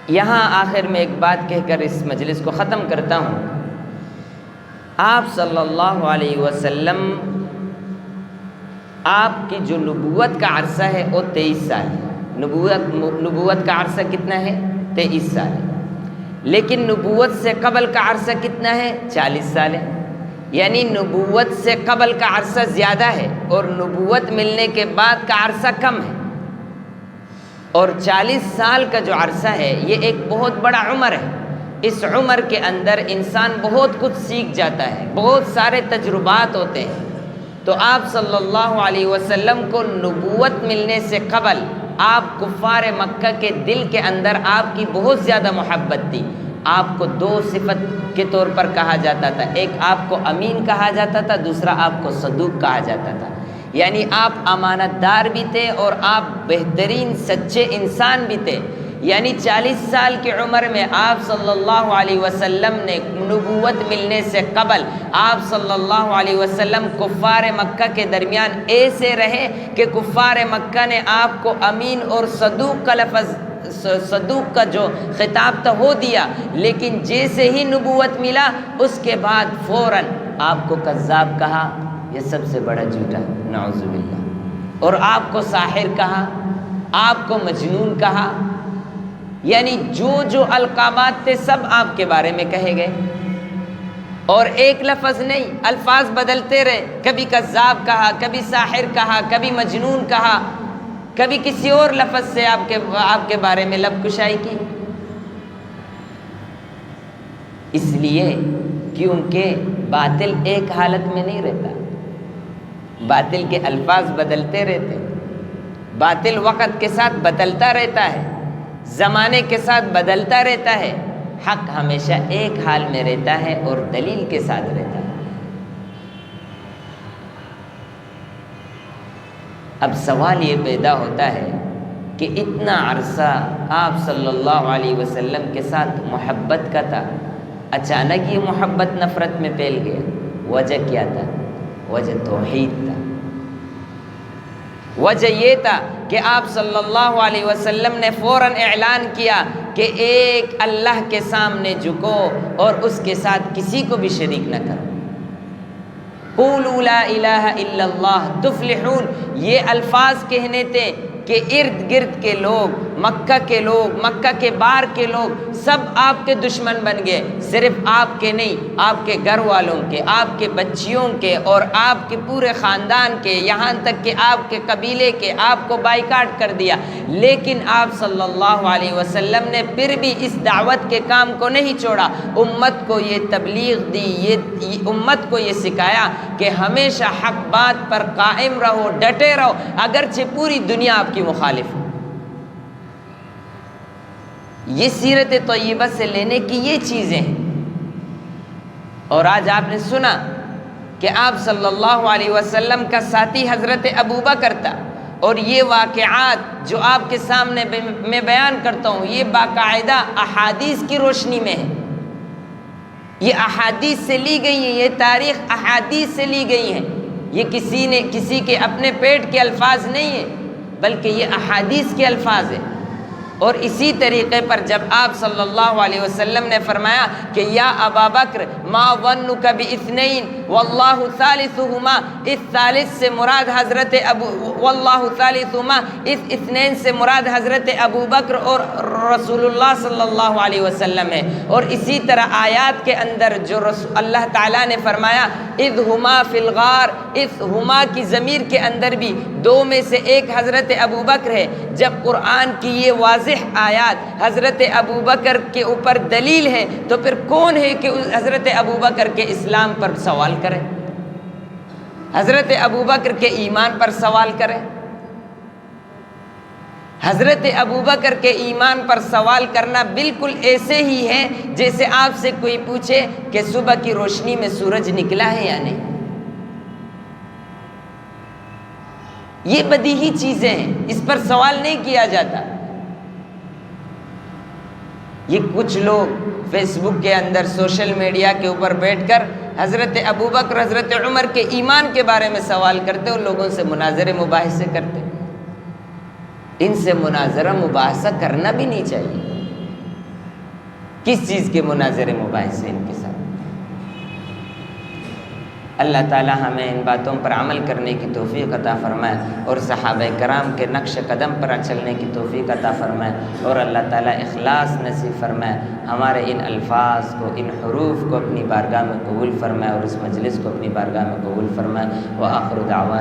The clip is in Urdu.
یہاں آخر میں ایک بات کہہ کر اس مجلس کو ختم کرتا ہوں۔ آپ صلی اللہ علیہ وسلم، آپ کی جو نبوت کا عرصہ ہے وہ 23 سال ہے۔ نبوت کا عرصہ کتنا ہے؟ 23 سال ہے۔ لیکن نبوت سے قبل کا عرصہ کتنا ہے؟ 40 سال ہے۔ یعنی نبوت سے قبل کا عرصہ زیادہ ہے اور نبوت ملنے کے بعد کا عرصہ کم ہے۔ اور 40 سال کا جو عرصہ ہے یہ ایک بہت بڑا عمر ہے۔ اس عمر کے اندر انسان بہت کچھ سیکھ جاتا ہے، بہت سارے تجربات ہوتے ہیں۔ تو آپ صلی اللہ علیہ وسلم کو نبوت ملنے سے قبل آپ کفار مکہ کے دل کے اندر آپ کی بہت زیادہ محبت تھی۔ آپ کو 2 صفت کے طور پر کہا جاتا تھا، ایک آپ کو امین کہا جاتا تھا، دوسرا آپ کو صدوق کہا جاتا تھا۔ یعنی آپ امانت دار بھی تھے اور آپ بہترین سچے انسان بھی تھے۔ یعنی 40 سال کی عمر میں آپ صلی اللہ علیہ وسلم نے نبوت ملنے سے قبل آپ صلی اللہ علیہ وسلم کفار مکہ کے درمیان ایسے رہے کہ کفار مکہ نے آپ کو امین اور صدوق کا لفظ، صدوق کا جو خطاب تھا وہ دیا، لیکن جیسے ہی نبوت ملا اس کے بعد فوراً آپ کو کذاب کہا، یہ سب سے بڑا جھوٹا، نعوذ باللہ، اور آپ کو ساحر کہا، آپ کو مجنون کہا۔ یعنی جو القابات تھے سب آپ کے بارے میں کہے گئے، اور ایک لفظ نہیں، الفاظ بدلتے رہے، کبھی کذاب کہا، کبھی ساحر کہا، کبھی مجنون کہا، کبھی کسی اور لفظ سے آپ کے بارے میں لب کشائی کی۔ اس لیے کیونکہ باطل ایک حالت میں نہیں رہتا، باطل کے الفاظ بدلتے رہتے، باطل وقت کے ساتھ بدلتا رہتا ہے، زمانے کے ساتھ بدلتا رہتا ہے، حق ہمیشہ ایک حال میں رہتا ہے اور دلیل کے ساتھ رہتا ہے۔ اب سوال یہ پیدا ہوتا ہے کہ اتنا عرصہ آپ صلی اللہ علیہ وسلم کے ساتھ محبت کا تھا، اچانک یہ محبت نفرت میں پھیل گیا، وجہ کیا تھا؟ وجہ توحید تھا۔ وجہ یہ تھا کہ آپ صلی اللہ علیہ وسلم نے فوراً اعلان کیا کہ ایک اللہ کے سامنے جھکو اور اس کے ساتھ کسی کو بھی شریک نہ کرو۔ قولوا لا الہ الا اللہ تفلحون، یہ الفاظ کہنے تھے کہ ارد گرد کے لوگ، مکہ کے لوگ، مکہ کے باہر کے لوگ سب آپ کے دشمن بن گئے، صرف آپ کے نہیں، آپ کے گھر والوں کے، آپ کے بچیوں کے اور آپ کے پورے خاندان کے، یہاں تک کہ آپ کے قبیلے کے، آپ کو بائیکاٹ کر دیا۔ لیکن آپ صلی اللہ علیہ وسلم نے پھر بھی اس دعوت کے کام کو نہیں چھوڑا، امت کو یہ تبلیغ دی، یہ امت کو یہ سکھایا کہ ہمیشہ حق بات پر قائم رہو، ڈٹے رہو، اگرچہ پوری دنیا آپ کی مخالف ہے۔ یہ سیرت طیبہ سے لینے کی یہ چیزیں ہیں۔ اور آج آپ نے سنا کہ آپ صلی اللہ علیہ وسلم کا ساتھی حضرت ابوبکر تھا، اور یہ واقعات جو آپ کے سامنے میں بیان کرتا ہوں یہ باقاعدہ احادیث کی روشنی میں ہے، یہ احادیث سے لی گئی ہیں، یہ تاریخ احادیث سے لی گئی ہیں، یہ کسی کے اپنے پیٹ کے الفاظ نہیں ہیں بلکہ یہ احادیث کے الفاظ ہیں۔ اور اسی طریقے پر جب آپ صلی اللہ علیہ وسلم نے فرمایا کہ یا ابا بکر ما ظنک باثنین واللہ ثالثہما، اس ثالث سے مراد حضرت واللہ ثالثہما، اس اثنین سے مراد حضرت ابو بکر اور رسول اللہ صلی اللہ علیہ وسلم ہے۔ اور اسی طرح آیات کے اندر جو اللہ تعالیٰ نے فرمایا اذ ہما فی الغار، اس ہما کی ضمیر کے اندر بھی 2 میں سے ایک حضرت ابو بکر ہے۔ جب قرآن کی یہ واضح آیات حضرت ابو بکر کے اوپر دلیل ہے تو پھر کون ہے کہ حضرت ابو بکر کے اسلام پر سوال کرے، حضرت ابو بکر کے ایمان پر سوال کرے؟ حضرت ابو بکر کے ایمان پر سوال کرنا بالکل ایسے ہی ہے جیسے آپ سے کوئی پوچھے کہ صبح کی روشنی میں سورج نکلا ہے یا نہیں۔ یہ بدیہی چیزیں ہیں، اس پر سوال نہیں کیا جاتا۔ یہ کچھ لوگ فیس بک کے اندر، سوشل میڈیا کے اوپر بیٹھ کر حضرت ابوبکر، حضرت عمر کے ایمان کے بارے میں سوال کرتے اور لوگوں سے مناظرے مباحثے کرتے۔ ان سے مناظرہ مباحثہ کرنا بھی نہیں چاہیے۔ کس چیز کے مناظرے مباحثے ان کے ساتھ؟ اللہ تعالی ہمیں ان باتوں پر عمل کرنے کی توفیق عطا فرمائے اور صحابہ کرام کے نقش قدم پر چلنے کی توفیق عطا فرمائے، اور اللہ تعالی اخلاص نصیب فرمائے، ہمارے ان الفاظ کو، ان حروف کو اپنی بارگاہ میں قبول فرمائے اور اس مجلس کو اپنی بارگاہ میں قبول فرمائے۔ وآخر دعوانا